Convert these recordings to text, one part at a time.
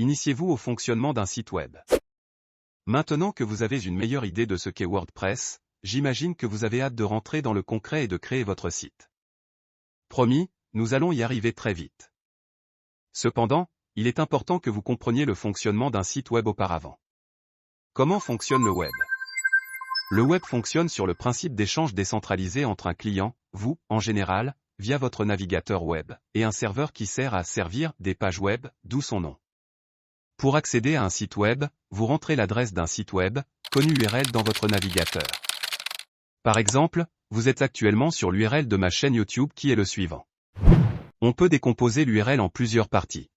Initiez-vous au fonctionnement d'un site web. Maintenant que vous avez une meilleure idée de ce qu'est WordPress, j'imagine que vous avez hâte de rentrer dans le concret et de créer votre site. Promis, nous allons y arriver très vite. Cependant, il est important que vous compreniez le fonctionnement d'un site web auparavant. Comment fonctionne le web? Le web fonctionne sur le principe d'échange décentralisé entre un client, vous, en général, via votre navigateur web, et un serveur qui sert à servir des pages web, d'où son nom. Pour accéder à un site web, vous rentrez l'adresse d'un site web, connu URL dans votre navigateur. Par exemple, vous êtes actuellement sur l'URL de ma chaîne YouTube qui est le suivant. On peut décomposer l'URL en plusieurs parties.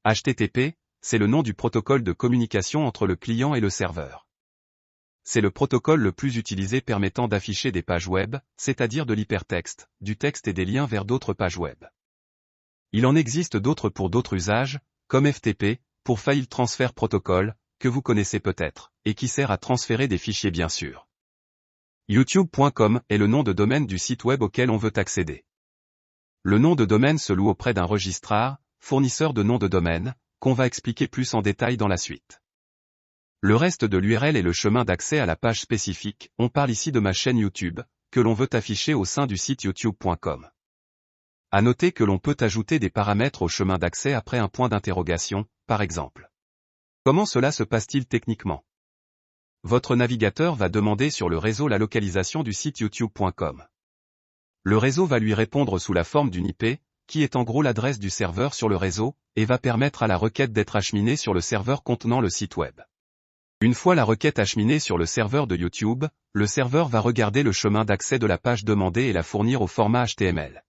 HTTP, c'est le nom du protocole de communication entre le client et le serveur. C'est le protocole le plus utilisé permettant d'afficher des pages web, c'est-à-dire de l'hypertexte, du texte et des liens vers d'autres pages web. Il en existe d'autres pour d'autres usages, comme FTP, pour File Transfer Protocol, que vous connaissez peut-être, et qui sert à transférer des fichiers bien sûr. YouTube.com est le nom de domaine du site web auquel on veut accéder. Le nom de domaine se loue auprès d'un registrar, fournisseur de noms de domaine, qu'on va expliquer plus en détail dans la suite. Le reste de l'URL est le chemin d'accès à la page spécifique, on parle ici de ma chaîne YouTube, que l'on veut afficher au sein du site youtube.com. À noter que l'on peut ajouter des paramètres au chemin d'accès après un point d'interrogation, par exemple. Comment cela se passe-t-il techniquement? Votre navigateur va demander sur le réseau la localisation du site youtube.com. Le réseau va lui répondre sous la forme d'une IP, qui est en gros l'adresse du serveur sur le réseau, et va permettre à la requête d'être acheminée sur le serveur contenant le site web. Une fois la requête acheminée sur le serveur de YouTube, le serveur va regarder le chemin d'accès de la page demandée et la fournir au format HTML.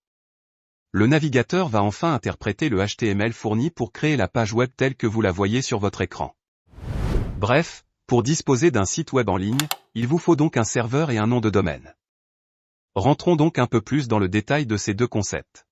Le navigateur va enfin interpréter le HTML fourni pour créer la page web telle que vous la voyez sur votre écran. Bref, pour disposer d'un site web en ligne, il vous faut donc un serveur et un nom de domaine. Rentrons donc un peu plus dans le détail de ces deux concepts.